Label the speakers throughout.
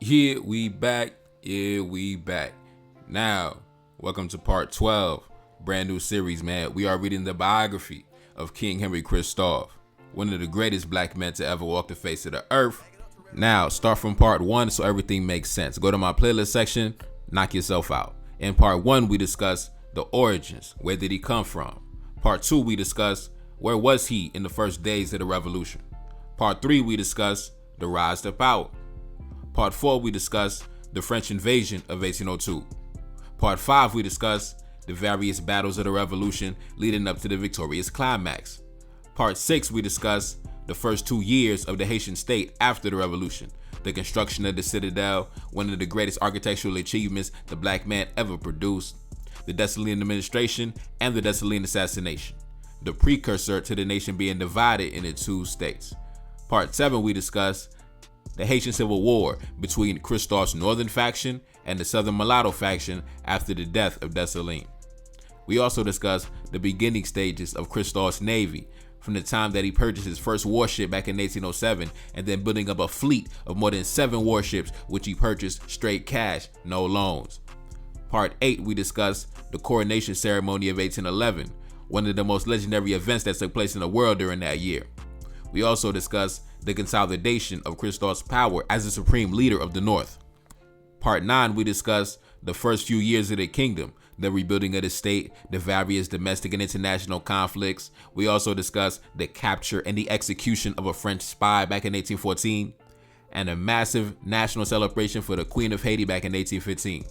Speaker 1: Yeah, we back. Yeah, we back. Now, welcome to part 12. Brand new series, man. We are reading the biography of King Henri Christophe, one of the greatest black men to ever walk the face of the earth. Now, start from part 1 so everything makes sense. Go to my playlist section, knock yourself out. In part 1, we discuss the origins. Where did he come from? Part 2, we discuss where was he in the first days of the revolution. Part 3, we discuss the rise to power. Part 4, we discuss the French invasion of 1802. Part 5, we discuss the various battles of the revolution leading up to the victorious climax. Part 6, we discuss the first 2 years of the Haitian state after the revolution, the construction of the citadel, one of the greatest architectural achievements the black man ever produced, the Dessalines administration, and the Dessalines assassination, the precursor to the nation being divided into 2 states. Part 7, we discuss the Haitian Civil War between Christophe's northern faction and the southern mulatto faction after the death of Dessalines. We also discuss the beginning stages of Christophe's navy, from the time that he purchased his first warship back in 1807 and then building up a fleet of more than 7 warships, which he purchased straight cash, no loans. Part 8, we discuss the coronation ceremony of 1811, one of the most legendary events that took place in the world during that year. We also discuss the consolidation of Christophe's power as the supreme leader of the North. Part 9, we discuss the first few years of the kingdom, the rebuilding of the state, the various domestic and international conflicts. We also discuss the capture and the execution of a French spy back in 1814, and a massive national celebration for the Queen of Haiti back in 1815.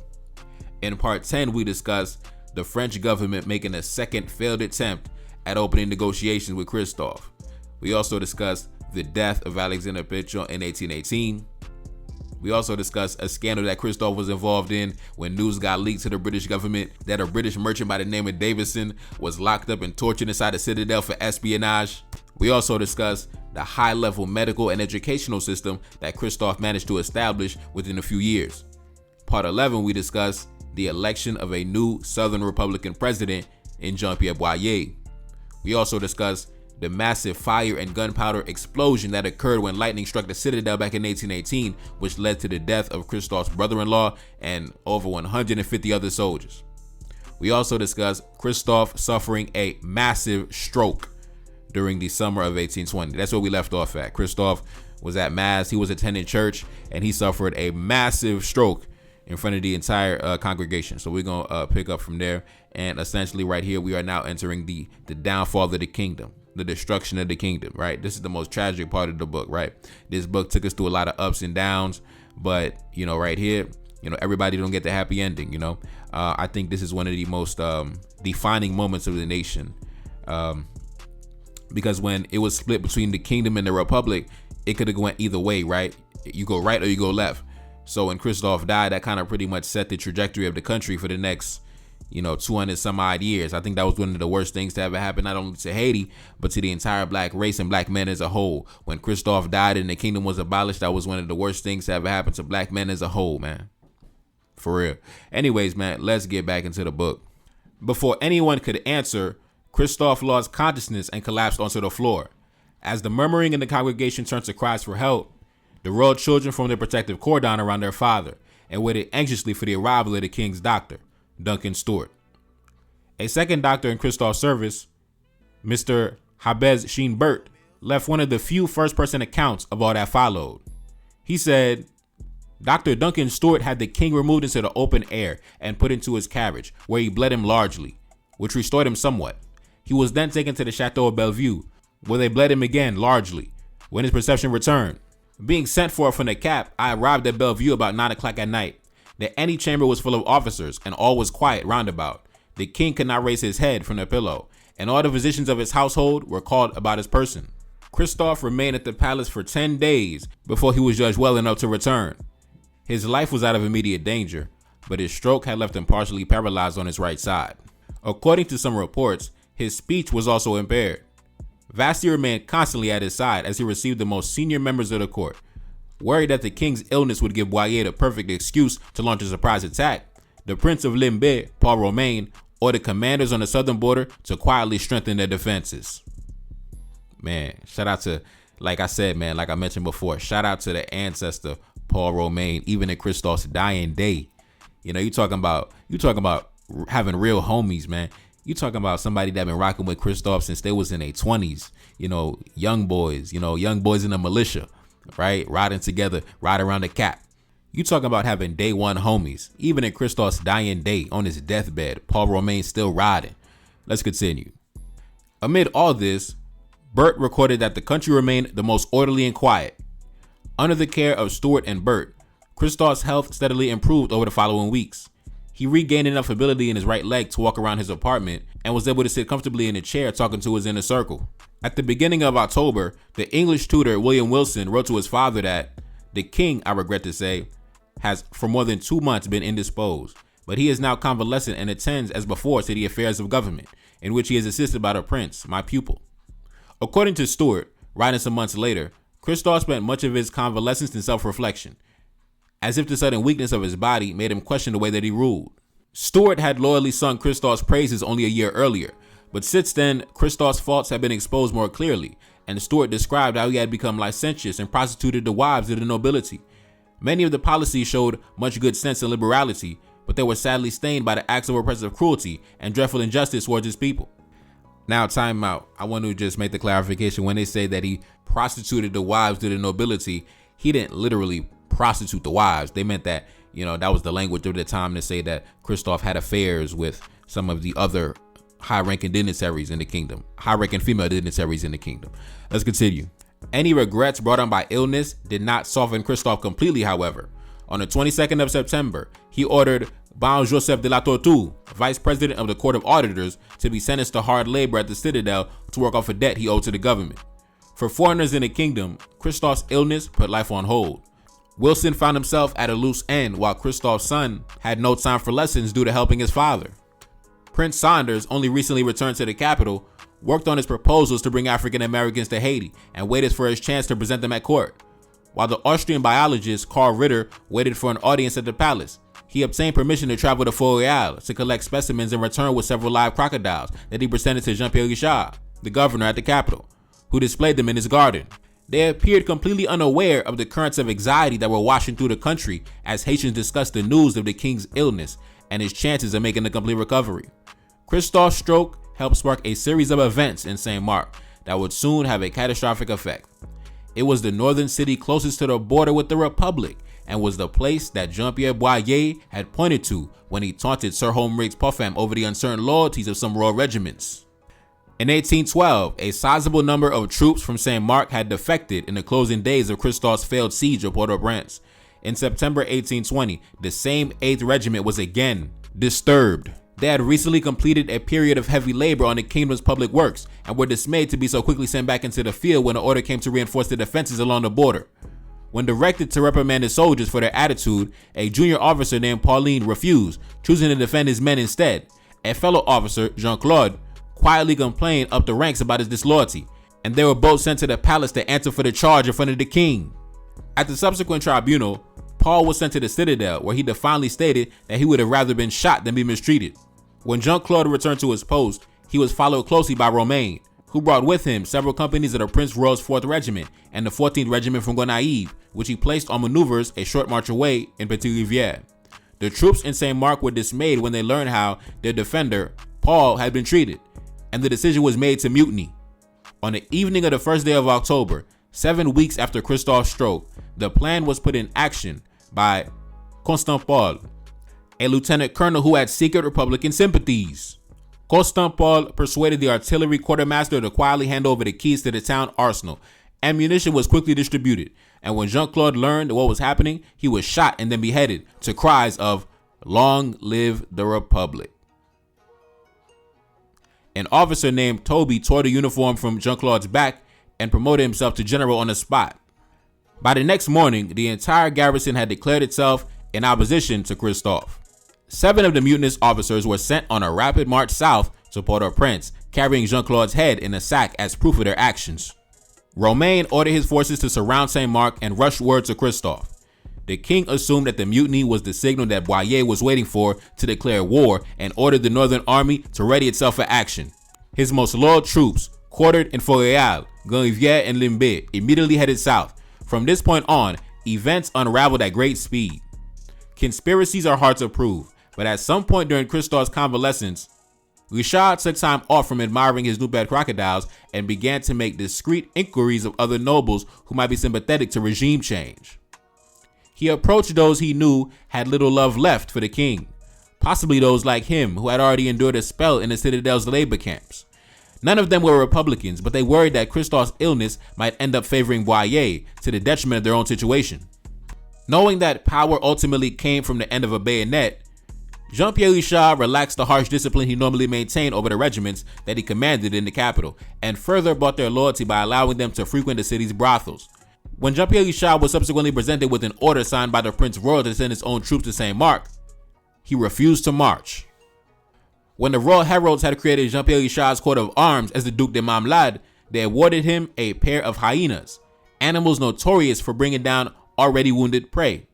Speaker 1: In part 10, we discuss the French government making a second failed attempt at opening negotiations with Christophe. We also discuss the death of Alexander Pétion in 1818. We also discuss a scandal that Christophe was involved in when news got leaked to the British government that a British merchant by the name of Davison was locked up and tortured inside the citadel for espionage. We also discuss the high-level medical and educational system that Christophe managed to establish within a few years. Part 11, we discuss the election of a new Southern Republican president in Jean-Pierre Boyer. We also discuss the massive fire and gunpowder explosion that occurred when lightning struck the citadel back in 1818, which led to the death of Christophe's brother-in-law and over 150 other soldiers. We also discuss Christophe suffering a massive stroke during the summer of 1820. That's where we left off at. Christophe was at Mass, he was attending church, and he suffered a massive stroke in front of the entire congregation. So we're going to pick up from there. And essentially right here, we are now entering the downfall of the kingdom. The destruction of the kingdom, right? This is the most tragic part of the book, right? This book took us through a lot of ups and downs, but right here, everybody don't get the happy ending. I think this is one of the most defining moments of the nation, because when it was split between the kingdom and the republic, it could have went either way, right? You go right or you go left. So when Christophe died, that kind of pretty much set the trajectory of the country for the next 200 some odd years. I think that was one of the worst things to ever happen, not only to Haiti, but to the entire black race and black men as a whole. When Christophe died and the kingdom was abolished, that was one of the worst things to ever happen to black men as a whole, man. For real. Anyways, man, let's get back into the book. Before anyone could answer, Christophe lost consciousness and collapsed onto the floor. As the murmuring in the congregation turned to cries for help, the royal children formed a protective cordon around their father and waited anxiously for the arrival of the king's doctor, Duncan Stewart. A second doctor in Christophe's service, Mr. Habez Sheen Burt, left one of the few first-person accounts of all that followed. He said, Dr. Duncan Stewart had the king removed into the open air and put into his carriage, where he bled him largely, which restored him somewhat. He was then taken to the Chateau of Bellevue, where they bled him again largely, when his perception returned. Being sent for from the cap, I arrived at Bellevue about 9 o'clock at night. The antechamber was full of officers, and all was quiet roundabout. The king could not raise his head from the pillow, and all the physicians of his household were called about his person. Christophe remained at the palace for 10 days before he was judged well enough to return. His life was out of immediate danger, but his stroke had left him partially paralyzed on his right side. According to some reports, his speech was also impaired. Vasty remained constantly at his side as he received the most senior members of the court. Worried that the king's illness would give Boyer the perfect excuse to launch a surprise attack, the Prince of Limbe, Paul Romain, ordered commanders on the southern border to quietly strengthen their defenses. Man, shout out to, like I said, man, like I mentioned before, shout out to the ancestor Paul Romain, even in Christophe's dying day. You know, you talking about having real homies, man. You talking about somebody that been rocking with Christophe since they was in their 20s. You know, young boys in the militia, right? Riding together, ride around the cap. You talking about having day one homies. Even in Christophe's dying day, on his deathbed, Paul Romain still riding. Let's continue. Amid all this, Bert recorded that the country remained the most orderly and quiet. Under the care of Stuart and Bert, Christophe's health steadily improved over the following weeks. He regained enough ability in his right leg to walk around his apartment and was able to sit comfortably in a chair talking to his inner circle. At the beginning of October, the English tutor William Wilson wrote to his father that the king, I regret to say, has for more than 2 months been indisposed, but he is now convalescent and attends as before to the affairs of government, in which he is assisted by the prince, my pupil. According to Stuart, writing some months later, Christophe spent much of his convalescence in self-reflection, as if the sudden weakness of his body made him question the way that he ruled. Stuart had loyally sung Christophe's praises only a year earlier, but since then, Christophe's faults had been exposed more clearly, and Stuart described how he had become licentious and prostituted the wives of the nobility. Many of the policies showed much good sense and liberality, but they were sadly stained by the acts of oppressive cruelty and dreadful injustice towards his people. Now, time out. I want to just make the clarification. When they say that he prostituted the wives of the nobility, he didn't literally prostitute the wives. They meant that, that was the language of the time to say that Christophe had affairs with some of the other high-ranking dignitaries in the kingdom, high-ranking female dignitaries in the kingdom. Let's continue. Any regrets brought on by illness did not soften Christophe completely, however. On the 22nd of September, he ordered Bon Joseph de la Tortue, vice president of the Court of Auditors, to be sentenced to hard labor at the citadel to work off a debt he owed to the government. For foreigners in the kingdom, Christophe's illness put life on hold. Wilson found himself at a loose end while Christophe's son had no time for lessons due to helping his father. Prince Saunders, only recently returned to the capital, worked on his proposals to bring African Americans to Haiti and waited for his chance to present them at court. While the Austrian biologist Karl Ritter waited for an audience at the palace, he obtained permission to travel to Fort-Royal to collect specimens and return with several live crocodiles that he presented to Jean-Pierre Richard, the governor at the capital, who displayed them in his garden. They appeared completely unaware of the currents of anxiety that were washing through the country as Haitians discussed the news of the king's illness and his chances of making a complete recovery. Christophe's stroke helped spark a series of events in Saint Mark that would soon have a catastrophic effect. It was the northern city closest to the border with the Republic and was the place that Jean-Pierre Boyer had pointed to when he taunted Sir Homeric Popham over the uncertain loyalties of some royal regiments. In 1812, a sizable number of troops from Saint Mark had defected in the closing days of Christophe's failed siege of Port-au-Prince. In September 1820, the same 8th Regiment was again disturbed. They had recently completed a period of heavy labor on the kingdom's public works and were dismayed to be so quickly sent back into the field when the order came to reinforce the defenses along the border. When directed to reprimand his soldiers for their attitude, a junior officer named Pauline refused, choosing to defend his men instead. A fellow officer, Jean-Claude, quietly complained up the ranks about his disloyalty, and they were both sent to the palace to answer for the charge in front of the king. At the subsequent tribunal, Paul was sent to the citadel, where he defiantly stated that he would have rather been shot than be mistreated. When Jean-Claude returned to his post, he was followed closely by Romain, who brought with him several companies of the Prince Royal's 4th Regiment and the 14th Regiment from Gonaives, which he placed on maneuvers a short march away in Petite Rivière. The troops in Saint Mark were dismayed when they learned how their defender, Paul, had been treated, and the decision was made to mutiny. On the evening of the first day of October, 7 weeks after Christophe's stroke, the plan was put in action by Constant Paul, a lieutenant colonel who had secret Republican sympathies. Constant Paul persuaded the artillery quartermaster to quietly hand over the keys to the town arsenal. Ammunition was quickly distributed, and when Jean-Claude learned what was happening, he was shot and then beheaded to cries of "Long live the Republic." An officer named Toby tore the uniform from Jean-Claude's back and promoted himself to general on the spot. By the next morning, the entire garrison had declared itself in opposition to Christophe. 7 of the mutinous officers were sent on a rapid march south to Port-au-Prince, carrying Jean-Claude's head in a sack as proof of their actions. Romain ordered his forces to surround Saint Mark and rush word to Christophe. The king assumed that the mutiny was the signal that Boyer was waiting for to declare war and ordered the northern army to ready itself for action. His most loyal troops, quartered in Fort-Royal, Gonaives, and Limbé, immediately headed south. From this point on, Events unraveled at great speed. Conspiracies are hard to prove, but at some point during Christophe's convalescence, Richard took time off from admiring his new-bred crocodiles and began to make discreet inquiries of other nobles who might be sympathetic to regime change. He approached those he knew had little love left for the king, possibly those like him who had already endured a spell in the citadel's labor camps. None of them were Republicans, but they worried that Christophe's illness might end up favoring Boyer to the detriment of their own situation. Knowing that power ultimately came from the end of a bayonet, Jean-Pierre Richard relaxed the harsh discipline he normally maintained over the regiments that he commanded in the capital, and further bought their loyalty by allowing them to frequent the city's brothels. When Jean-Pierre Richard was subsequently presented with an order signed by the Prince Royal to send his own troops to Saint-Marc, he refused to march. When the royal heralds had created Jean-Pierre Richard's coat of arms as the Duc de Marmelade, they awarded him a pair of hyenas, animals notorious for bringing down already wounded prey.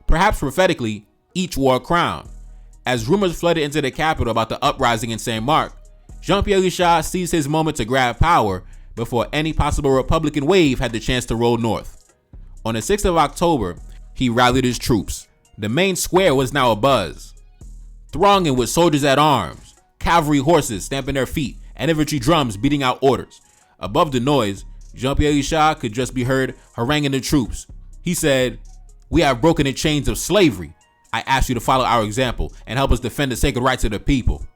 Speaker 1: Perhaps prophetically, each wore a crown. As rumors flooded into the capital about the uprising in Saint-Marc, Jean-Pierre Richard seized his moment to grab power before any possible Republican wave had the chance to roll north. On the 6th of October, he rallied his troops. The main square was now abuzz, thronging with soldiers at arms, cavalry horses stamping their feet, and infantry drums beating out orders. Above the noise, Jean-Pierre Richard could just be heard haranguing the troops. He said, "We have broken the chains of slavery. I ask you to follow our example and help us defend the sacred rights of the people."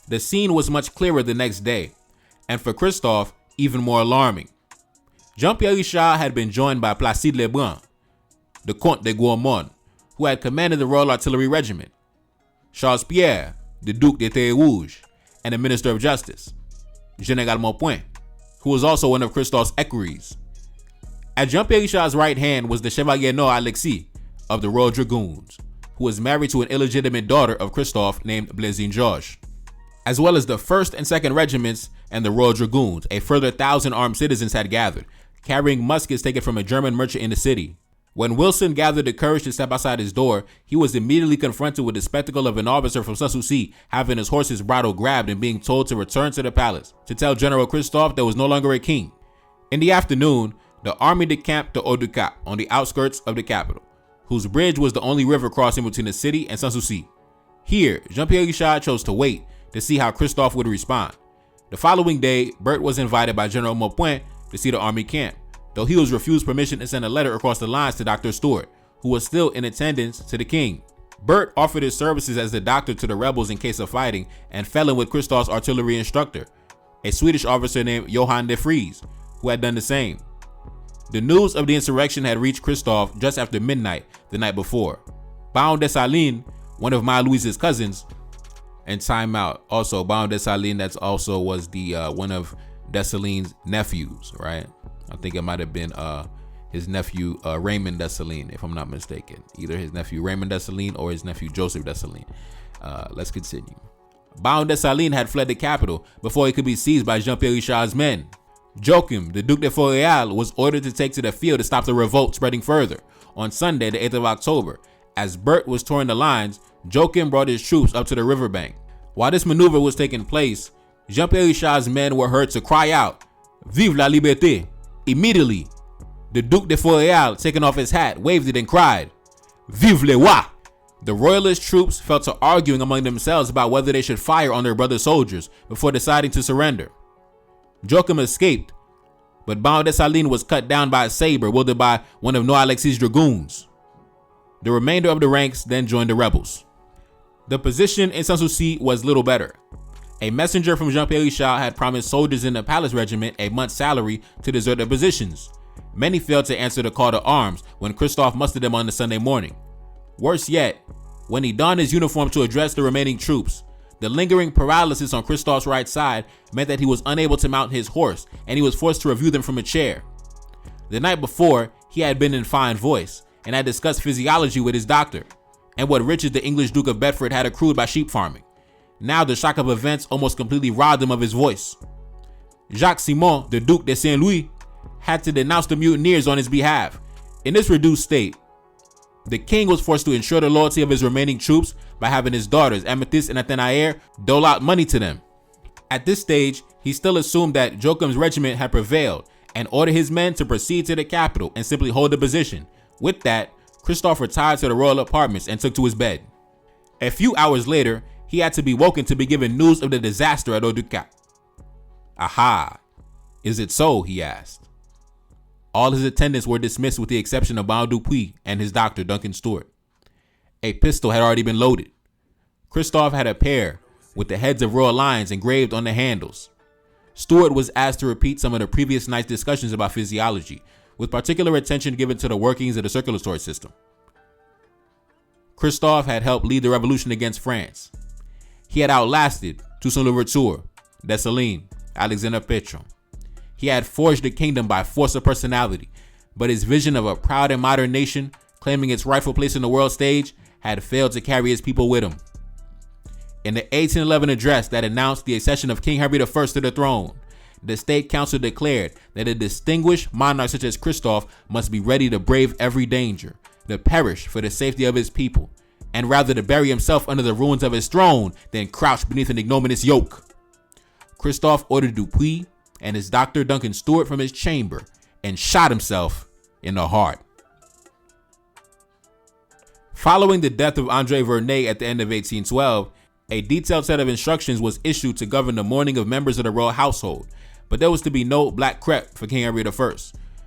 Speaker 1: The scene was much clearer the next day, and for Christophe, even more alarming. Jean-Pierre Richard had been joined by Placide Lebrun, the Comte de Gourmont, who had commanded the Royal Artillery Regiment, Charles Pierre, the Duc de Thérouge, and the Minister of Justice, General Maupoint, who was also one of Christophe's equerries. At Jean-Pierre Richard's right hand was the Chevalier Noir Alexis of the Royal Dragoons, who was married to an illegitimate daughter of Christophe named Blaisine Georges, as well as the 1st and 2nd Regiments and the Royal Dragoons. A further 1,000 armed citizens had gathered, carrying muskets taken from a German merchant in the city. When Wilson gathered the courage to step outside his door, he was immediately confronted with the spectacle of an officer from Sanssouci having his horse's bridle grabbed and being told to return to the palace to tell General Christophe there was no longer a king. In the afternoon, the army decamped to Haut-du-Cap on the outskirts of the capital, whose bridge was the only river crossing between the city and Sanssouci. Here, Jean-Pierre Richard chose to wait to see how Christophe would respond. The following day, Bert was invited by General Maupoint to see the army camp, though he was refused permission to send a letter across the lines to Dr. Stuart, who was still in attendance to the king. Bert offered his services as the doctor to the rebels in case of fighting and fell in with Christophe's artillery instructor, a Swedish officer named Johan de Vries, who had done the same. The news of the insurrection had reached Christophe just after midnight the night before. Baron Dessalines, one of Marie-Louise's cousins, and time out. Also, Baron Dessalines, that's also was the one of Dessalines' nephews, right? I think it might have been his nephew Raymond Dessalines, if I'm not mistaken. Either his nephew Raymond Dessalines or his nephew Joseph Dessalines. Let's continue. Baron Dessalines had fled the capital before he could be seized by Jean-Pierre Richard's men. Joachim, the Duc de Forêt, was ordered to take to the field to stop the revolt spreading further. On Sunday, the 8th of October, as Bert was touring the lines, Joachim brought his troops up to the riverbank. While this maneuver was taking place, Jean-Pierre Richard's men were heard to cry out, "Vive la liberté!" Immediately, the Duc de Forêt, taking off his hat, waved it and cried, "Vive le roi!" The royalist troops fell to arguing among themselves about whether they should fire on their brother soldiers before deciding to surrender. Joachim escaped, but Baron Dessalines was cut down by a saber wielded by one of Noir Alexis' dragoons. The remainder of the ranks then joined the rebels. The position in Sanssouci was little better. A messenger from Jean-Pierre Richard had promised soldiers in the palace regiment a month's salary to desert their positions. Many failed to answer the call to arms when Christophe mustered them on the Sunday morning. Worse yet, when he donned his uniform to address the remaining troops, the lingering paralysis on Christophe's right side meant that he was unable to mount his horse, and he was forced to review them from a chair. The night before, he had been in fine voice and had discussed physiology with his doctor and what riches the English Duke of Bedford had accrued by sheep farming. Now the shock of events almost completely robbed him of his voice. Jacques Simon, the Duc de Saint-Louis, had to denounce the mutineers on his behalf. In this reduced state, the king was forced to ensure the loyalty of his remaining troops by having his daughters, Amethyst and Athénaïre, dole out money to them. At this stage, he still assumed that Joachim's regiment had prevailed and ordered his men to proceed to the capital and simply hold the position, With that, Christophe retired to the royal apartments and took to his bed. A few hours later, he had to be woken to be given news of the disaster at Oduka. Aha, is it so? He asked. All his attendants were dismissed with the exception of Baron Dupuis and his doctor, Duncan Stewart. A pistol had already been loaded. Christophe had a pair with the heads of royal lions engraved on the handles. Stewart was asked to repeat some of the previous night's discussions about physiology, with particular attention given to the workings of the circulatory system. Christophe had helped lead the revolution against France. He had outlasted Toussaint Louverture, Dessalines, Alexander Pétion. He had forged the kingdom by force of personality, but his vision of a proud and modern nation, claiming its rightful place in the world stage, had failed to carry his people with him. In the 1811 address that announced the accession of King Henri I to the throne, the State Council declared that a distinguished monarch such as Christophe must be ready to brave every danger, to perish for the safety of his people, and rather to bury himself under the ruins of his throne than crouch beneath an ignominious yoke. Christophe ordered Dupuis and his doctor Duncan Stewart from his chamber and shot himself in the heart. Following the death of André Vernet at the end of 1812, a detailed set of instructions was issued to govern the mourning of members of the royal household, but there was to be no black crepe for King Henri I,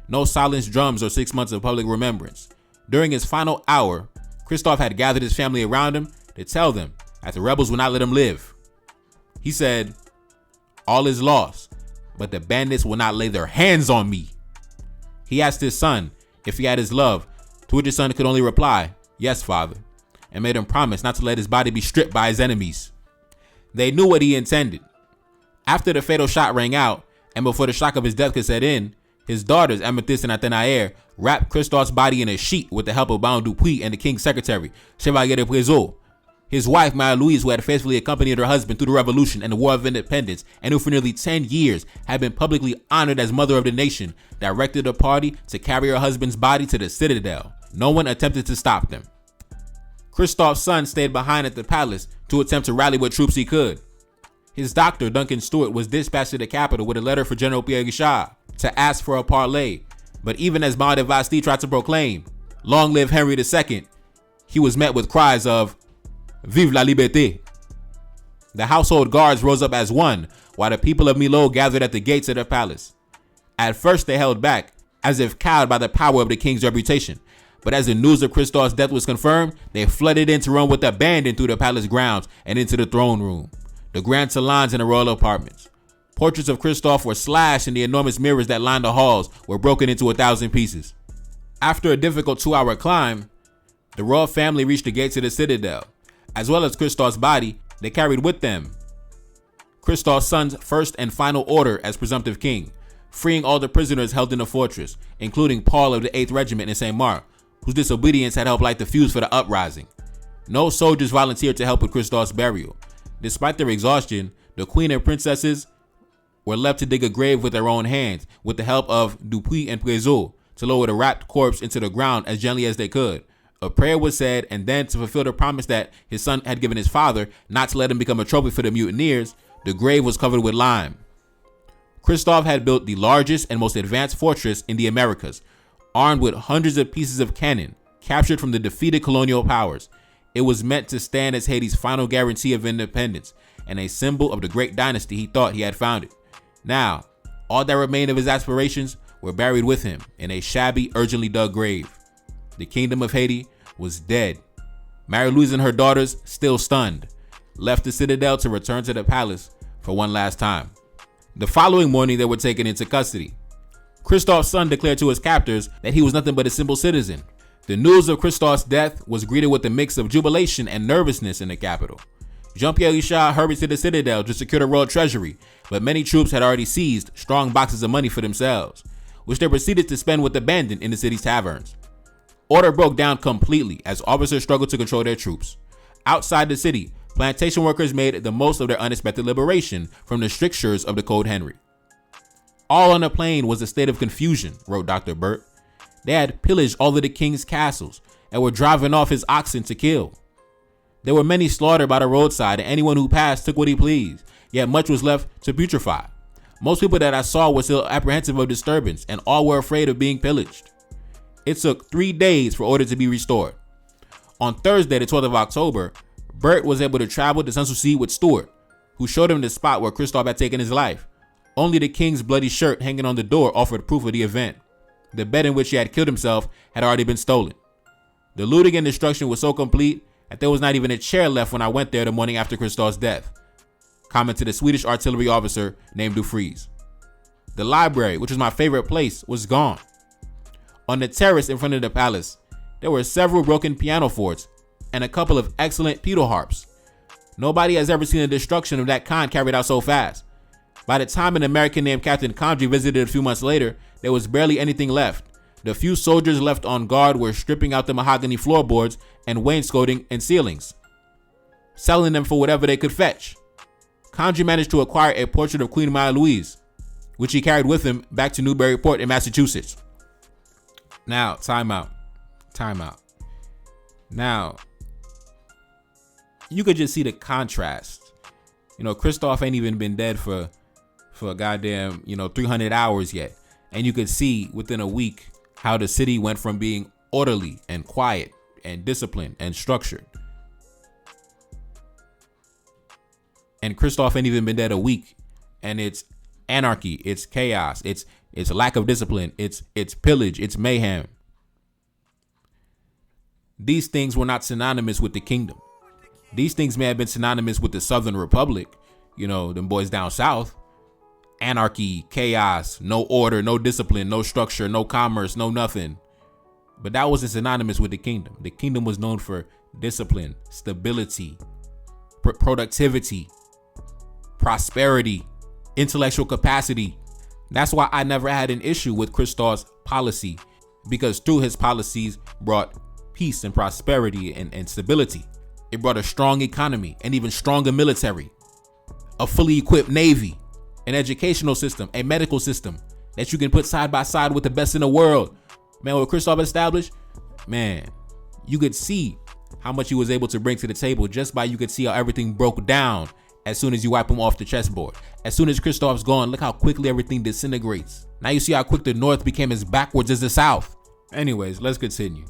Speaker 1: no silenced drums or 6 months of public remembrance. During his final hour, Christophe had gathered his family around him to tell them that the rebels would not let him live. He said, "All is lost, but the bandits will not lay their hands on me." He asked his son if he had his love, to which his son could only reply, "Yes, father," and made him promise not to let his body be stripped by his enemies. They knew what he intended. After the fatal shot rang out, and before the shock of his death could set in, his daughters, Amethyst and Athénaïre, wrapped Christophe's body in a sheet with the help of Baron Dupuis and the king's secretary, Chevalier de Prézot. His wife, Marie-Louise, who had faithfully accompanied her husband through the Revolution and the War of Independence, and who for nearly 10 years had been publicly honored as Mother of the Nation, directed the party to carry her husband's body to the citadel. No one attempted to stop them. Christophe's son stayed behind at the palace to attempt to rally what troops he could. His doctor, Duncan Stewart, was dispatched to the capital with a letter for General Pierre Guichard to ask for a parley, but even as Baron de Vasti tried to proclaim, "Long live Henri II," he was met with cries of "Vive la liberté." The household guards rose up as one, while the people of Milo gathered at the gates of the palace. At first they held back, as if cowed by the power of the king's reputation, but as the news of Christophe's death was confirmed, they flooded in to run with abandon through the palace grounds and into the throne room, the grand salons and the royal apartments. Portraits of Christophe were slashed, and the enormous mirrors that lined the halls were broken into 1,000 pieces. After a difficult 2-hour climb, the royal family reached the gates of the citadel. As well as Christophe's body, they carried with them Christophe's son's first and final order as presumptive king, freeing all the prisoners held in the fortress, including Paul of the 8th Regiment in St. Mark, whose disobedience had helped light the fuse for the uprising. No soldiers volunteered to help with Christophe's burial. Despite their exhaustion, the queen and princesses were left to dig a grave with their own hands, with the help of Dupuis and Prézot, to lower the wrapped corpse into the ground as gently as they could. A prayer was said, and then, to fulfill the promise that his son had given his father not to let him become a trophy for the mutineers, the grave was covered with lime. Christophe had built the largest and most advanced fortress in the Americas, armed with hundreds of pieces of cannon captured from the defeated colonial powers. It was meant to stand as Haiti's final guarantee of independence and a symbol of the great dynasty he thought he had founded. Now, all that remained of his aspirations were buried with him in a shabby, urgently dug grave. The kingdom of Haiti was dead. Marie-Louise and her daughters, still stunned, left the citadel to return to the palace for one last time. The following morning, they were taken into custody. Christophe's son declared to his captors that he was nothing but a simple citizen. The news of Christophe's death was greeted with a mix of jubilation and nervousness in the capital. Jean-Pierre Richard hurried to the citadel to secure the royal treasury, but many troops had already seized strong boxes of money for themselves, which they proceeded to spend with abandon in the city's taverns. Order broke down completely as officers struggled to control their troops. Outside the city, plantation workers made the most of their unexpected liberation from the strictures of the Code Henri. All on the plain was a state of confusion, wrote Dr. Burt. They had pillaged all of the king's castles and were driving off his oxen to kill. There were many slaughtered by the roadside, and anyone who passed took what he pleased, yet much was left to putrefy. Most people that I saw were still apprehensive of disturbance, and all were afraid of being pillaged. It took 3 days for order to be restored. On Thursday, the 12th of October, Bert was able to travel to Sanssouci with Stuart, who showed him the spot where Christophe had taken his life. Only the king's bloody shirt hanging on the door offered proof of the event. The bed in which he had killed himself had already been stolen. The looting and destruction was so complete that there was not even a chair left when I went there the morning after Christophe's death, commented a Swedish artillery officer named Dufries. The library, which was my favorite place, was gone. On the terrace in front of the palace, there were several broken piano fortes and a couple of excellent pedal harps. Nobody has ever seen a destruction of that kind carried out so fast. By the time an American named Captain Condrey visited a few months later, there was barely anything left. The few soldiers left on guard were stripping out the mahogany floorboards and wainscoting and ceilings, selling them for whatever they could fetch. Condrey managed to acquire a portrait of Queen Maya Louise, which he carried with him back to Newburyport in Massachusetts. Now, time out. Now, you could just see the contrast. Christophe ain't even been dead for a goddamn, 300 hours yet. And you could see within a week how the city went from being orderly and quiet and disciplined and structured. And Christophe ain't even been dead a week. And it's anarchy, it's chaos, it's lack of discipline, it's pillage, it's mayhem. These things were not synonymous with the kingdom. These things may have been synonymous with the Southern Republic, them boys down south. Anarchy, chaos, no order, no discipline, no structure, no commerce, no nothing. But that wasn't synonymous with the kingdom. The kingdom was known for discipline, stability, productivity, prosperity, intellectual capacity. That's why I never had an issue with Christophe's policy, because through his policies brought peace and prosperity and stability. It brought a strong economy, an even stronger military, a fully equipped navy, an educational system, a medical system that you can put side by side with the best in the world. Man, what Christophe established, man, you could see how much he was able to bring to the table just by you could see how everything broke down as soon as you wipe him off the chessboard. As soon as Christophe's gone, look how quickly everything disintegrates. Now you see how quick the North became as backwards as the South. Anyways, let's continue.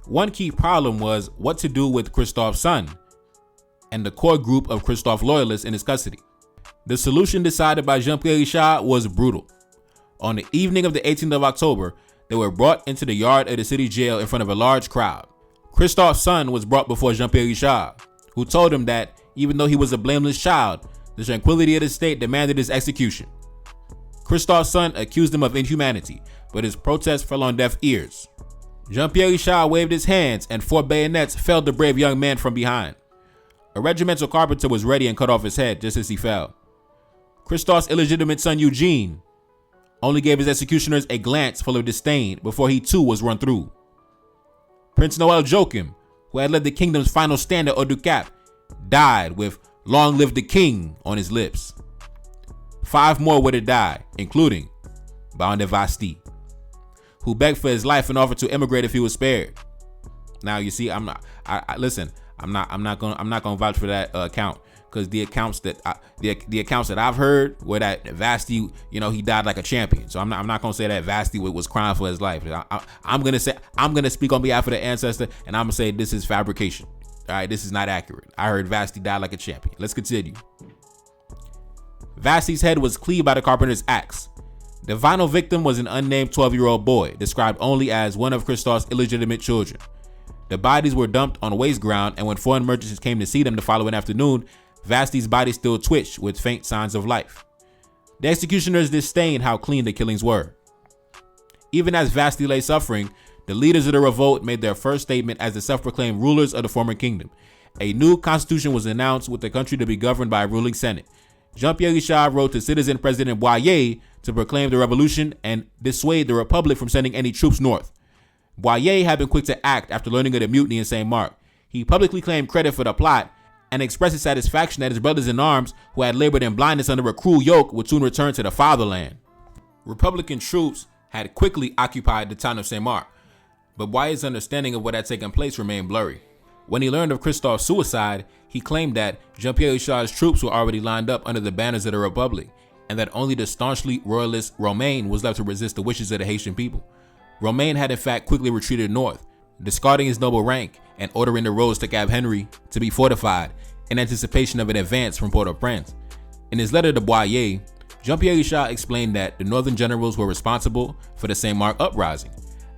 Speaker 1: One key problem was what to do with Christophe's son and the core group of Christophe loyalists in his custody. The solution decided by Jean-Pierre Richard was brutal. On the evening of the 18th of October, they were brought into the yard of the city jail in front of a large crowd. Christophe's son was brought before Jean-Pierre Richard, who told him that even though he was a blameless child, the tranquility of the state demanded his execution. Christophe's son accused him of inhumanity, but his protest fell on deaf ears. Jean-Pierre Richard waved his hands and 4 bayonets felled the brave young man from behind. A regimental carpenter was ready and cut off his head just as he fell. Christophe's illegitimate son Eugene only gave his executioners a glance full of disdain before he too was run through. Prince Noel Joachim, who had led the kingdom's final stand at Haut-du-Cap, died with "Long live the king" on his lips. 5 more would have died, including Baron de Vasty, who begged for his life and offered to emigrate if he was spared. Now you see, I'm not gonna vouch for that account, because the accounts that I've heard were that Vasty, he died like a champion. So I'm not gonna say that Vasty was crying for his life. I'm gonna speak on behalf of the ancestor, and I'm gonna say this is fabrication. All right, this is not accurate. I heard Vasty died like a champion. Let's continue. Vasty's head was cleaved by the carpenter's axe. The final victim was an unnamed 12-year-old boy, described only as one of Christophe's illegitimate children. The bodies were dumped on waste ground, and when foreign merchants came to see them the following afternoon, Vasty's body still twitched with faint signs of life. The executioners disdained how clean the killings were. Even as Vasty lay suffering, the leaders of the revolt made their first statement as the self-proclaimed rulers of the former kingdom. A new constitution was announced with the country to be governed by a ruling senate. Jean-Pierre Richard wrote to citizen President Boyer to proclaim the revolution and dissuade the republic from sending any troops north. Boyer had been quick to act after learning of the mutiny in St. Mark. He publicly claimed credit for the plot and expressed his satisfaction that his brothers in arms, who had labored in blindness under a cruel yoke, would soon return to the fatherland. Republican troops had quickly occupied the town of St. Mark, but Boyer's understanding of what had taken place remained blurry. When he learned of Christophe's suicide, he claimed that Jean-Pierre Richard's troops were already lined up under the banners of the Republic, and that only the staunchly royalist Romain was left to resist the wishes of the Haitian people. Romain had in fact quickly retreated north, discarding his noble rank and ordering the roads to Cap Henri to be fortified in anticipation of an advance from Port-au-Prince. In his letter to Boyer, Jean-Pierre Richard explained that the northern generals were responsible for the Saint-Marc uprising.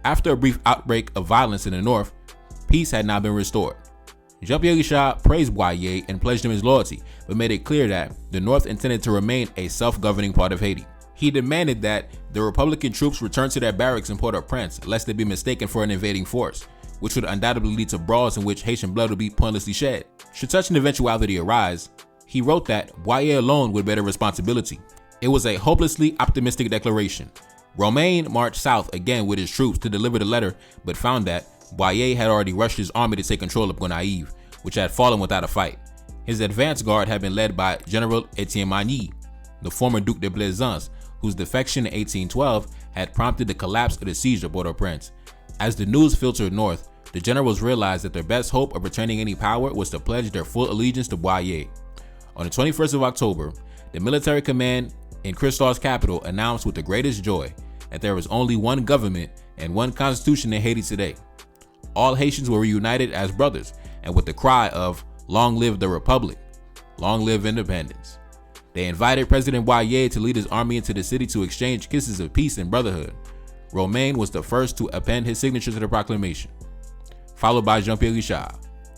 Speaker 1: After a brief outbreak of violence in the north, peace had not been restored. Jean-Pierre Richard praised Boyer and pledged him his loyalty, but made it clear that the north intended to remain a self-governing part of Haiti. He demanded that the Republican troops return to their barracks in Port-au-Prince lest they be mistaken for an invading force, which would undoubtedly lead to brawls in which Haitian blood would be pointlessly shed. Should such an eventuality arise, he wrote that Boyer alone would bear the responsibility. It was a hopelessly optimistic declaration. Romain marched south again with his troops to deliver the letter, but found that Boyer had already rushed his army to take control of Gonaïves, which had fallen without a fight. His advance guard had been led by General Etienne Magny, the former Duc de Blaisance, whose defection in 1812 had prompted the collapse of the siege of Port-au-Prince. As the news filtered north, the generals realized that their best hope of retaining any power was to pledge their full allegiance to Boyer. On the 21st of October, the military command in Christophe's capital announced with the greatest joy that there was only one government and one constitution in Haiti today. All Haitians were reunited as brothers, and with the cry of "Long live the Republic, long live independence." They invited President Boyer to lead his army into the city to exchange kisses of peace and brotherhood. Romain was the first to append his signature to the proclamation, followed by Jean-Pierre Richard.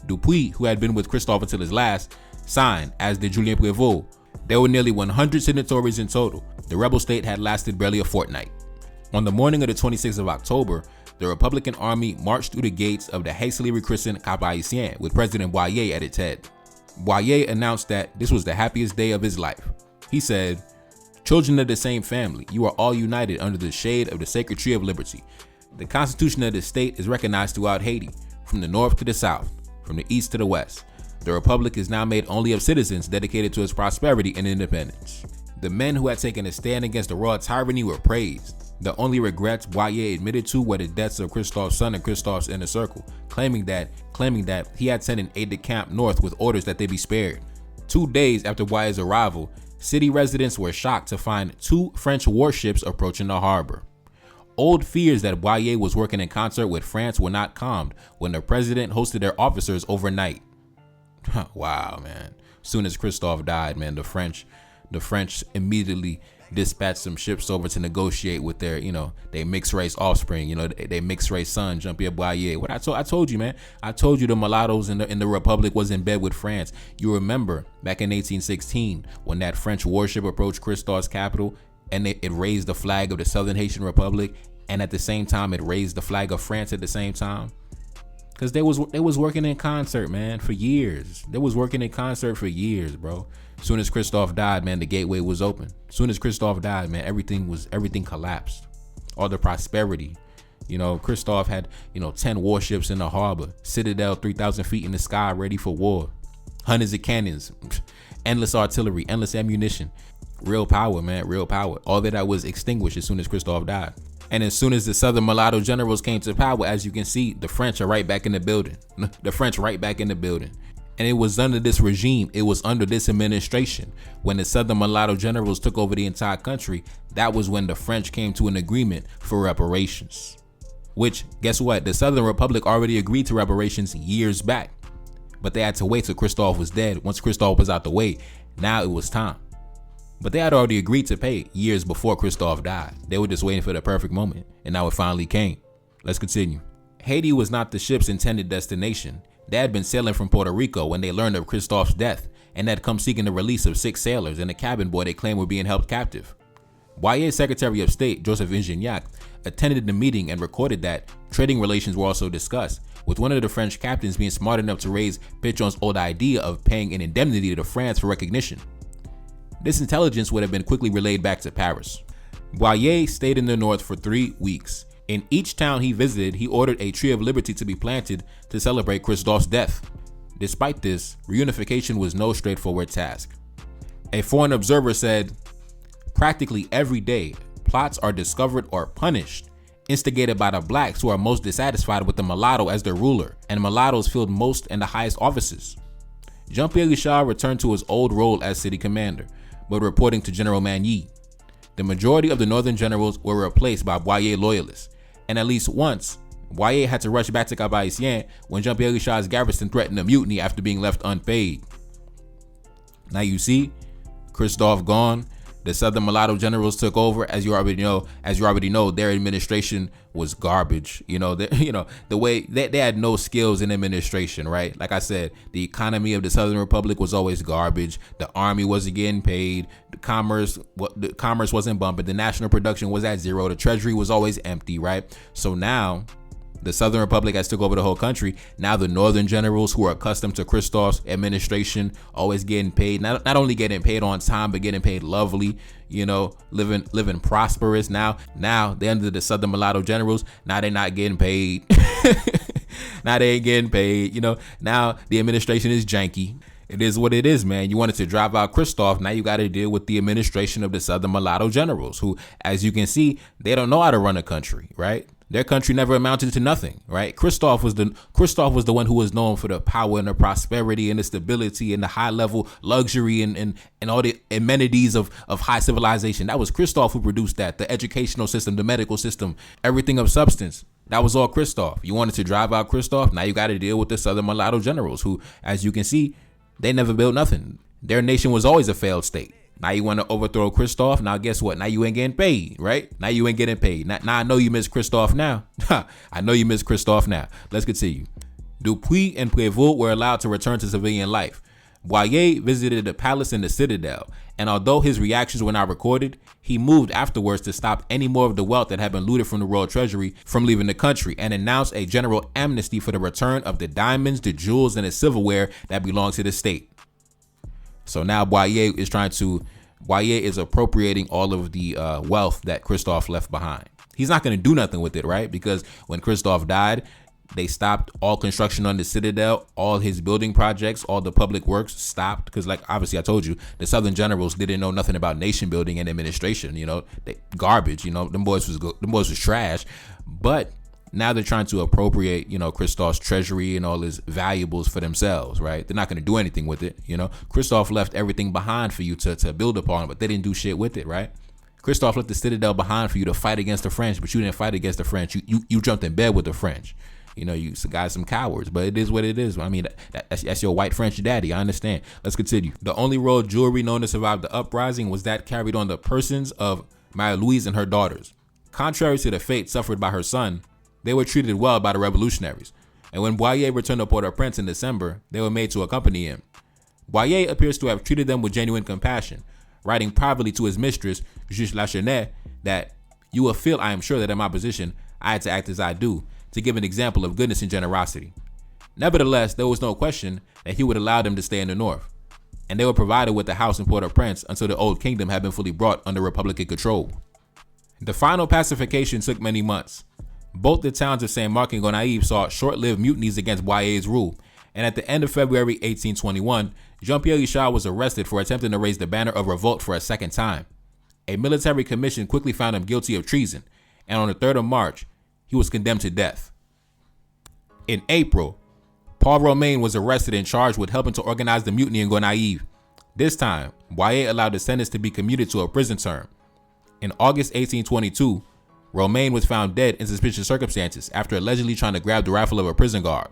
Speaker 1: Dupuis, who had been with Christophe until his last, signed, as did Julien Prévost. There were nearly 100 signatories in total. The rebel state had lasted barely a fortnight. On the morning of the 26th of October, the Republican army marched through the gates of the hastily rechristened Cap Haïtien with President Boyer at its head. Boyer announced that this was the happiest day of his life. He said, "Children of the same family, you are all united under the shade of the sacred tree of liberty. The constitution of the state is recognized throughout Haiti, from the north to the south, from the east to the west. The republic is now made only of citizens dedicated to its prosperity and independence." The men who had taken a stand against the royal tyranny were praised. The only regrets Boyer admitted to were the deaths of Christophe's son and Christophe's inner circle, claiming that he had sent an aide-de-camp north with orders that they be spared. 2 days after Boyer's arrival, city residents were shocked to find 2 French warships approaching the harbor. Old fears that Boyer was working in concert with France were not calmed when the president hosted their officers overnight. Wow, man. Soon as Christophe died, man, the French immediately dispatched some ships over to negotiate with their, they mixed race offspring, they mixed race son, Jean-Pierre Boyer. What I told you, man. I told you the mulattoes in the Republic was in bed with France. You remember back in 1816 when that French warship approached Christophe's capital and it raised the flag of the Southern Haitian Republic, and at the same time it raised the flag of France at the same time. Because they was working in concert, man, for years. They was working in concert for years, bro. Soon as Christophe died, man, the gateway was open. Soon as Christophe died, man, everything collapsed. All the prosperity. Christophe had, 10 warships in the harbor, citadel 3,000 feet in the sky ready for war, hundreds of cannons, endless artillery, endless ammunition. Real power, man, real power. All that was extinguished as soon as Christophe died. And as soon as the Southern mulatto generals came to power, as you can see, the French are right back in the building. The French right back in the building. And it was under this regime, it was under this administration, when the Southern mulatto generals took over the entire country, that was when the French came to an agreement for reparations. Which, guess what? The Southern Republic already agreed to reparations years back. But they had to wait till Christophe was dead. Once Christophe was out the way, now it was time. But they had already agreed to pay years before Christophe died. They were just waiting for the perfect moment, and now it finally came. Let's continue. Haiti was not the ship's intended destination. They had been sailing from Puerto Rico when they learned of Christophe's death and had come seeking the release of 6 sailors and a cabin boy they claimed were being held captive. Boyer's Secretary of State, Joseph Ingignac, attended the meeting and recorded that trading relations were also discussed, with one of the French captains being smart enough to raise Pétion's old idea of paying an indemnity to France for recognition. This intelligence would have been quickly relayed back to Paris. Boyer stayed in the north for 3 weeks. In each town he visited, he ordered a tree of liberty to be planted to celebrate Christophe's death. Despite this, reunification was no straightforward task. A foreign observer said, "Practically every day, plots are discovered or punished, instigated by the blacks who are most dissatisfied with the mulatto as their ruler, and mulattoes filled most and the highest offices." Jean-Pierre Richard returned to his old role as city commander, but reporting to General Magny. The majority of the northern generals were replaced by Boyer loyalists. And at least once, Boyer had to rush back to Cap Haïtien when Jean-Pierre Richard's garrison threatened a mutiny after being left unpaid. Now you see, Christophe gone. The Southern Mulatto generals took over. As you already know, their administration was garbage. The way they had no skills in administration, right? Like I said, the economy of the Southern Republic was always garbage. The army wasn't getting paid. The commerce wasn't bumping. The national production was at zero. The treasury was always empty, right? So now the Southern Republic has took over the whole country. Now the Northern generals, who are accustomed to Christophe's administration, always getting paid, not only getting paid on time, but getting paid lovely, living prosperous. Now they're under the Southern Mulatto generals. Now they're not getting paid. Now they ain't getting paid. Now the administration is janky. It is what it is, man. You wanted to drive out Christophe. Now you got to deal with the administration of the Southern Mulatto generals, who, as you can see, they don't know how to run a country, right? Their country never amounted to nothing, right? Christophe was the one who was known for the power and the prosperity and the stability and the high level luxury and all the amenities of high civilization. That was Christophe who produced that. The educational system, the medical system, everything of substance. That was all Christophe. You wanted to drive out Christophe. Now you got to deal with the Southern Mulatto generals, who, as you can see, they never built nothing. Their nation was always a failed state. Now you want to overthrow Christophe. Now guess what? Now you ain't getting paid, right? Now you ain't getting paid. Now I know you miss Christophe now. I know you miss Christophe now. Let's continue. Dupuis and Prévost were allowed to return to civilian life. Boyer visited the palace and the citadel, and although his reactions were not recorded, he moved afterwards to stop any more of the wealth that had been looted from the royal treasury from leaving the country, and announced a general amnesty for the return of the diamonds, the jewels, and the silverware that belonged to the state. So now Boyer is appropriating all of the wealth that Christophe left behind. He's not going to do nothing with it, right? Because when Christophe died, they stopped all construction on the citadel, all his building projects, all the public works stopped. Because, like, obviously I told you, the Southern generals didn't know nothing about nation building and administration. They garbage. Them boys was trash. But now they're trying to appropriate, Christophe's treasury and all his valuables for themselves, right? They're not going to do anything with it. Christophe left everything behind for you to build upon, but they didn't do shit with it, right? Christophe left the citadel behind for you to fight against the French, but you didn't fight against the French. You jumped in bed with the French. You guys some cowards, but it is what it is. I mean, that's your white French daddy. I understand. Let's continue. The only royal jewelry known to survive the uprising was that carried on the persons of Marie-Louise and her daughters. Contrary to the fate suffered by her son, they were treated well by the revolutionaries, and when Boyer returned to Port-au-Prince in December, they were made to accompany him. Boyer appears to have treated them with genuine compassion, writing privately to his mistress, Juge Lachenay, that "you will feel, I am sure, that in my position, I had to act as I do, to give an example of goodness and generosity." Nevertheless, there was no question that he would allow them to stay in the north, and they were provided with a house in Port-au-Prince until the old kingdom had been fully brought under Republican control. The final pacification took many months. Both the towns of Saint-Marc and Gonaïves saw short-lived mutinies against Boyer's rule, and at the end of February 1821, Jean-Pierre Richard was arrested for attempting to raise the banner of revolt for a second time. A military commission quickly found him guilty of treason, and on the 3rd of March, he was condemned to death. In April, Paul Romain was arrested and charged with helping to organize the mutiny in Gonaïves. This time, Boyer allowed the sentence to be commuted to a prison term. In August 1822, Romain was found dead in suspicious circumstances after allegedly trying to grab the rifle of a prison guard.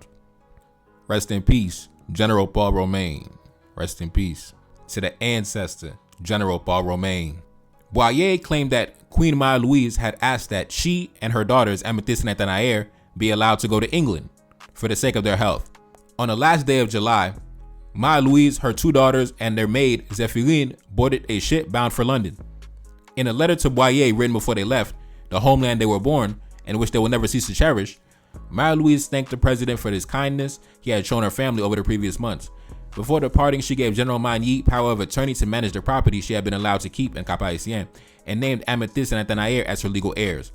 Speaker 1: Rest in peace, General Paul Romain. Rest in peace to the ancestor, General Paul Romain. Boyer claimed that Queen Marie-Louise had asked that she and her daughters, Améthyste and Nathanaël, be allowed to go to England for the sake of their health. On the last day of July, Marie-Louise, her 2 daughters, and their maid, Zéphirine, boarded a ship bound for London. In a letter to Boyer written before they left, the homeland they were born, and which they will never cease to cherish, Marie-Louise thanked the president for his kindness he had shown her family over the previous months. Before departing, she gave General Magny power of attorney to manage the property she had been allowed to keep in Cap Haïtien, and named Améthyste and Nathanaël as her legal heirs.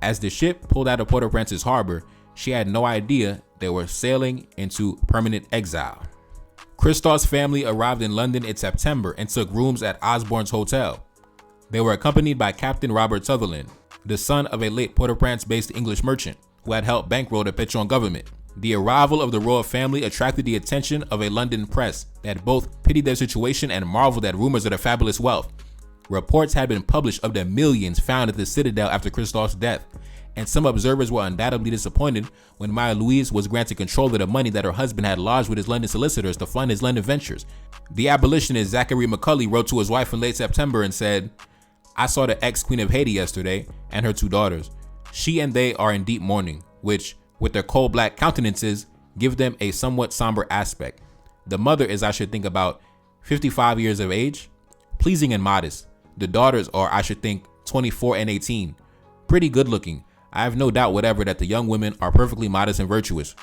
Speaker 1: As the ship pulled out of Port-au-Prince's harbor, she had no idea they were sailing into permanent exile. Christophe's family arrived in London in September and took rooms at Osborne's Hotel. They were accompanied by Captain Robert Sutherland, the son of a late Port-au-Prince-based English merchant who had helped bankroll the Pétion government. The arrival of the royal family attracted the attention of a London press that both pitied their situation and marveled at rumors of their fabulous wealth. Reports had been published of the millions found at the citadel after Christophe's death, and some observers were undoubtedly disappointed when Marie-Louise was granted control of the money that her husband had lodged with his London solicitors to fund his London ventures. The abolitionist Zachary Macaulay wrote to his wife in late September and said, "I saw the ex-Queen of Haiti yesterday and her 2 daughters. She and they are in deep mourning, which, with their coal black countenances, give them a somewhat somber aspect. The mother is, I should think, about 55 years of age, pleasing and modest. The daughters are, I should think, 24 and 18, pretty good looking. I have no doubt whatever that the young women are perfectly modest and virtuous."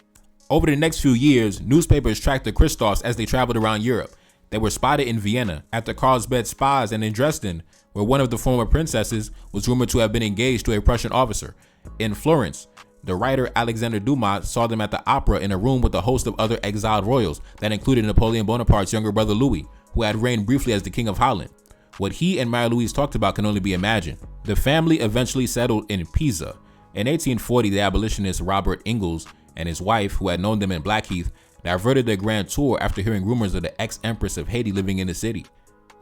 Speaker 1: Over the next few years, newspapers tracked the Christophs as they traveled around Europe. They were spotted in Vienna, at the Carlsbad Spas, and in Dresden, where one of the former princesses was rumored to have been engaged to a Prussian officer. In Florence, the writer Alexander Dumas saw them at the opera in a room with a host of other exiled royals that included Napoleon Bonaparte's younger brother Louis, who had reigned briefly as the King of Holland. What he and Marie-Louise talked about can only be imagined. The family eventually settled in Pisa. In 1840, the abolitionist Robert Ingalls and his wife, who had known them in Blackheath, diverted their grand tour after hearing rumors of the ex-empress of Haiti living in the city.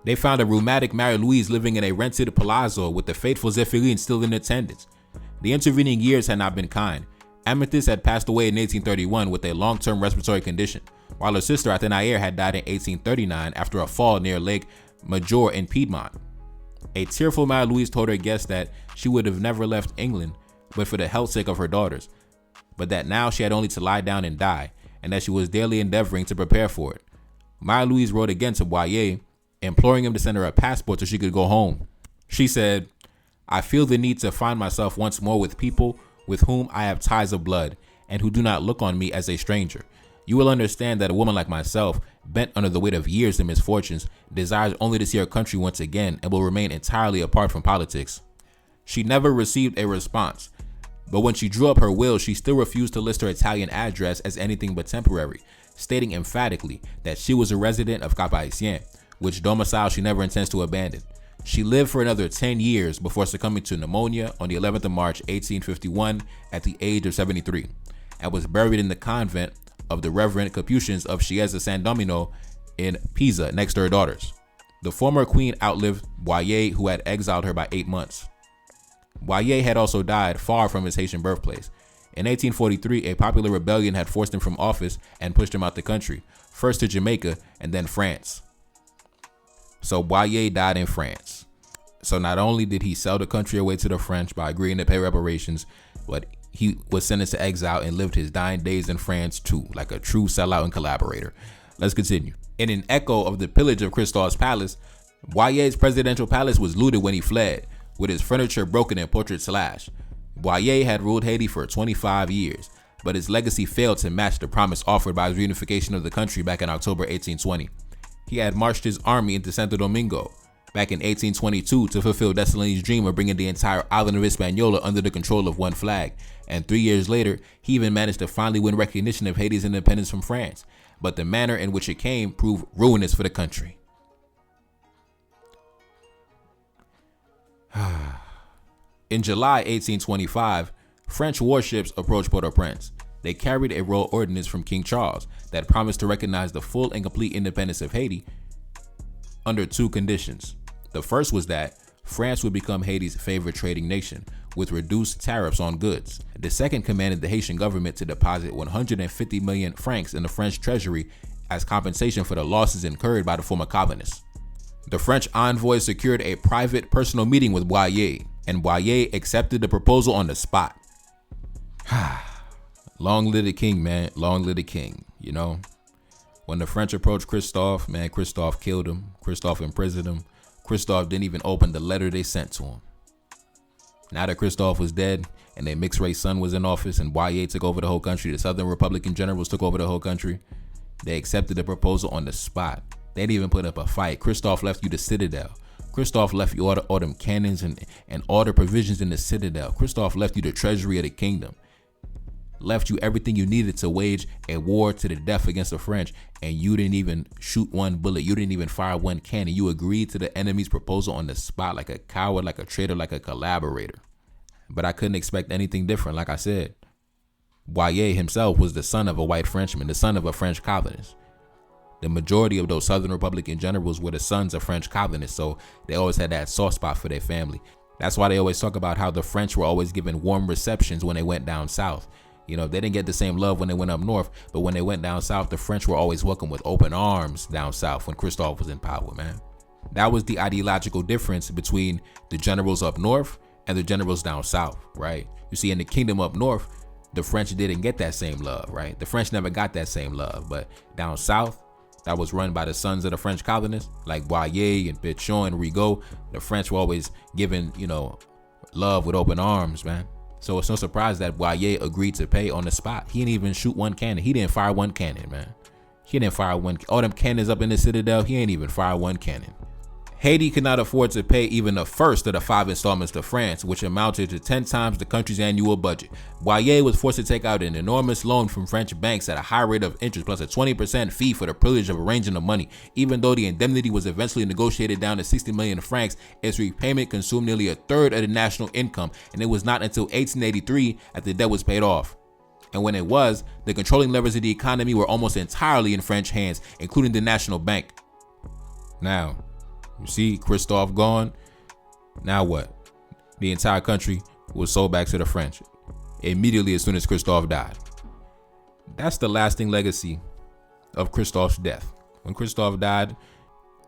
Speaker 1: They found a rheumatic Marie-Louise living in a rented palazzo with the faithful Zéphirine still in attendance. The intervening years had not been kind. Amethyst had passed away in 1831 with a long-term respiratory condition, while her sister Athenaïre had died in 1839 after a fall near Lake Maggiore in Piedmont. A tearful Marie-Louise told her guests that she would have never left England but for the health sake of her daughters, but that now she had only to lie down and die, and that she was daily endeavoring to prepare for it. Marie-Louise wrote again to Boyer, imploring him to send her a passport so she could go home. She said, "I feel the need to find myself once more with people with whom I have ties of blood, and who do not look on me as a stranger. You will understand that a woman like myself, bent under the weight of years and misfortunes, desires only to see her country once again and will remain entirely apart from politics." She never received a response, but when she drew up her will, she still refused to list her Italian address as anything but temporary, stating emphatically that she was a resident of Cap-Haïtien, which domicile she never intends to abandon. She lived for another 10 years before succumbing to pneumonia on the 11th of March, 1851, at the age of 73, and was buried in the convent of the Reverend Capuchins of Chiesa San Domino in Pisa next to her daughters. The former queen outlived Boyer, who had exiled her by 8 months. Boyer had also died far from his Haitian birthplace. In 1843, a popular rebellion had forced him from office and pushed him out the country, first to Jamaica and then France. So Boyer died in France. So not only did he sell the country away to the French by agreeing to pay reparations, but he was sentenced to exile and lived his dying days in France too, like a true sellout and collaborator. Let's continue. In an echo of the pillage of Christophe's palace, Boyer's presidential palace was looted when he fled, with his furniture broken and portraits slashed. Boyer had ruled Haiti for 25 years, but his legacy failed to match the promise offered by his reunification of the country back in October 1820. He had marched his army into Santo Domingo back in 1822 to fulfill Dessalines' dream of bringing the entire island of Hispaniola under the control of one flag, and 3 years later, he even managed to finally win recognition of Haiti's independence from France, but the manner in which it came proved ruinous for the country. In July 1825, French warships approached Port-au-Prince. They carried a royal ordinance from King Charles that promised to recognize the full and complete independence of Haiti under 2 conditions. The first was that France would become Haiti's favorite trading nation with reduced tariffs on goods. The second commanded the Haitian government to deposit 150 million francs in the French treasury as compensation for the losses incurred by the former colonists. The French envoy secured a private personal meeting with Boyer, and Boyer accepted the proposal on the spot. Long live the king, man. Long live the king. You know, when the French approached Christophe, man, Christophe killed him. Christophe imprisoned him. Christophe didn't even open the letter they sent to him. Now that Christophe was dead and their mixed race son was in office and Boyer took over the whole country, the Southern Republican generals took over the whole country, they accepted the proposal on the spot. They didn't even put up a fight. Christophe left you the citadel. Christophe left you all them cannons and all the provisions in the citadel. Christophe left you the treasury of the kingdom. Left you everything you needed to wage a war to the death against the French, and you didn't even shoot one bullet. You didn't even fire one cannon. You agreed to the enemy's proposal on the spot like a coward, like a traitor, like a collaborator. But I couldn't expect anything different, like I said. Boyer himself was the son of a white Frenchman, the son of a French colonist. The majority of those Southern Republican generals were the sons of French colonists, so they always had that soft spot for their family. That's why they always talk about how the French were always given warm receptions when they went down south. You know, they didn't get the same love when they went up north, but when they went down south, the French were always welcomed with open arms down south when Christophe was in power, man. That was the ideological difference between the generals up north and the generals down south, right? You see, in the kingdom up north, the French didn't get that same love, right? The French never got that same love, but down south, that was run by the sons of the French colonists, like Boyer and Pétion and Rigaud. The French were always given, you know, love with open arms, man. So it's no surprise that Boyer agreed to pay on the spot. He didn't even shoot one cannon. He didn't fire one cannon, man. He didn't fire all them cannons up in the citadel. He ain't even fire one cannon. Haiti could not afford to pay even the first of the 5 installments to France, which amounted to 10 times the country's annual budget. Boyer was forced to take out an enormous loan from French banks at a high rate of interest plus a 20% fee for the privilege of arranging the money. Even though the indemnity was eventually negotiated down to 60 million francs, its repayment consumed nearly a third of the national income, and it was not until 1883 that the debt was paid off. And when it was, the controlling levers of the economy were almost entirely in French hands, including the National Bank. Now, you see Christophe gone. Now what? The entire country was sold back to the French immediately as soon as Christophe died. That's the lasting legacy of Christophe's death. When Christophe died,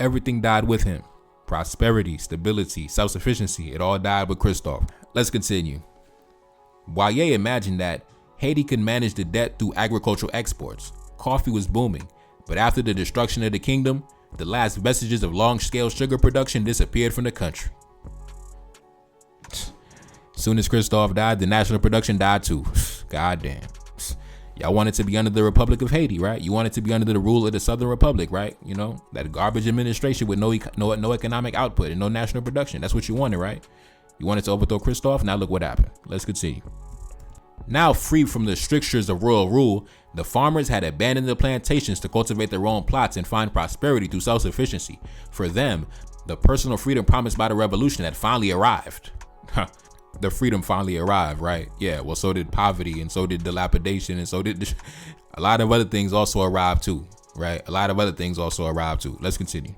Speaker 1: everything died with him. Prosperity, stability, self-sufficiency, it all died with Christophe. Let's continue. Boyer imagined that Haiti could manage the debt through agricultural exports. Coffee was booming, but after the destruction of the kingdom, the last vestiges of long-scale sugar production disappeared from the country. Soon as Christophe died, the national production died too. God damn. Y'all wanted to be under the Republic of Haiti, right? You wanted to be under the rule of the Southern Republic, right? You know, that garbage administration with no economic output and no national production. That's what you wanted, right? You wanted to overthrow Christophe. Now look what happened. Let's continue. Now free from the strictures of royal rule, the farmers had abandoned the plantations to cultivate their own plots and find prosperity through self-sufficiency. For them, the personal freedom promised by the revolution had finally arrived. The freedom finally arrived, right? Yeah, well, so did poverty, and so did dilapidation, and so did a lot of other things also arrived too, right? A lot of other things also arrived too. Let's continue.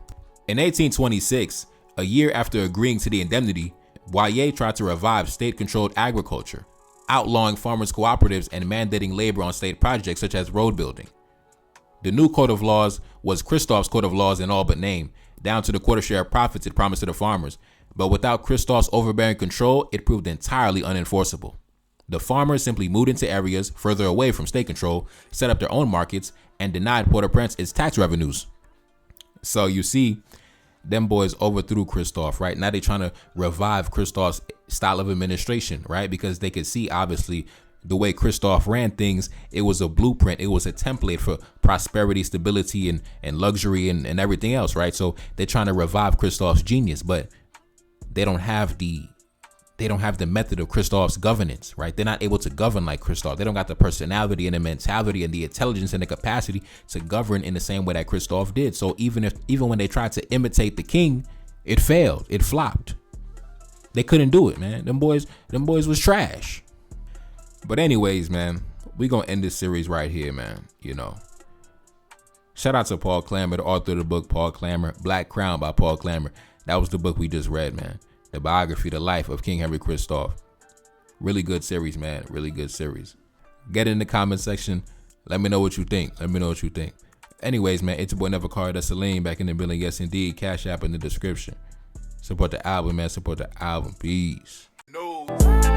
Speaker 1: In 1826, a year after agreeing to the indemnity, Boyer tried to revive state-controlled agriculture, outlawing farmers' cooperatives and mandating labor on state projects such as road building. The new code of laws was Christophe's code of laws in all but name, down to the quarter share of profits it promised to the farmers. But without Christophe's overbearing control, it proved entirely unenforceable. The farmers simply moved into areas further away from state control, set up their own markets, and denied Port-au-Prince its tax revenues. So you see, them boys overthrew Christophe, right? Now they're trying to revive Christophe's style of administration, right? Because they could see, obviously, the way Christophe ran things, it was a blueprint. It was a template for prosperity, stability, and luxury and everything else, right? So they're trying to revive Christophe's genius, but they don't have the method of Christophe's governance, right? They're not able to govern like Christophe. They don't got the personality and the mentality and the intelligence and the capacity to govern in the same way that Christophe did. So even when they tried to imitate the king, it failed. It flopped. They couldn't do it, man. Them boys was trash. But anyways, man, we gonna end this series right here, man. You know, shout out to Paul Clammer, the author of the book Paul Clammer, Black Crown by Paul Clammer. That was the book we just read, man. The biography, the life of King Henri Christophe. Really good series, man. Really good series. Get in the comment section. Let me know what you think. Anyways, man, it's your boy Never Card. That's Salim back in the building. Yes, indeed. Cash App in the description. Support the album, man. Support the album. Peace.
Speaker 2: No.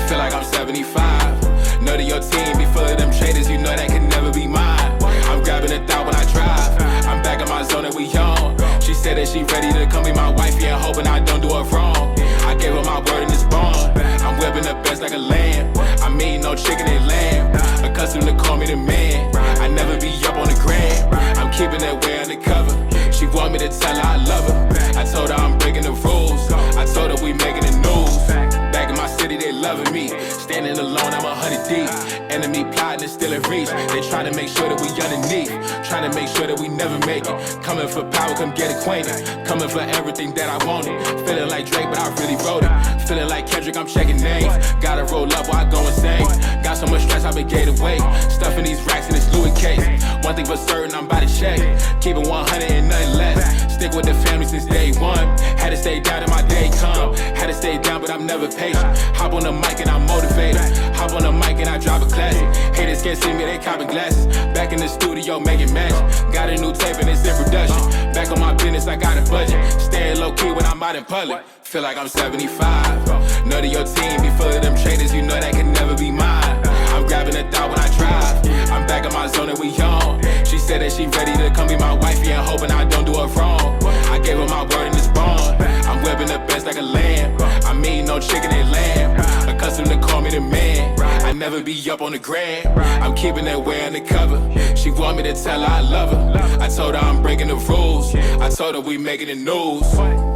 Speaker 2: Feel like I'm 75. Know that your team be full of them traders. You know that can never be mine. I'm grabbing a thought when I drive. I'm back in my zone and we young. She said that she ready to come be my wife. Yeah, hoping I don't do her wrong. I gave her my word in this bond. I'm whipping the best like a lamb. I mean no chicken and lamb. Accustomed to call me the man. I never be up on the gram. I'm keeping that way undercover. She want me to tell her I love her. I told her I'm breaking the rules. I told her we making the news. Back in my city they loving me. Standing alone I'm 100 deep. Enemy plotting and still in reach. They trying to make sure that we underneath. Trying to make sure that we never make it. Coming for power, come get acquainted. Coming for everything that I wanted. Feeling like Drake, but I really wrote it. Feeling like Kendrick, I'm checking names. Gotta roll up while I go insane. Got Got so much stress, I been gained weight. Stuffing these racks in this Louis case. One thing for certain, I'm about to check. Keep it 100 and nothing less. Stick with the family since day one. Had to stay down till my day come. Had to stay down, but I'm never patient. Hop on the mic and I'm motivated. Hop on the mic and I drive a classic. Haters can't see me, they copping glasses. Back in the studio making magic. Got a new tape and it's in production. Back on my business, I got a budget. Staying low key when I'm out in public. Feel like I'm 75. Know that your team be full of them traitors, you know that can never be mine. I'm grabbing a thought when I drive. I'm back in my zone and we on. She said that she ready to come be my wifey and hoping I don't do her wrong. I gave her my word and it's bond. I'm whipping the best like a lamb. I'm eating no chicken and lamb. Accustomed to call me the man. I never be up on the gram. I'm keeping that way undercover. She want me to tell her I love her. I told her I'm breaking the rules. I told her we making the news.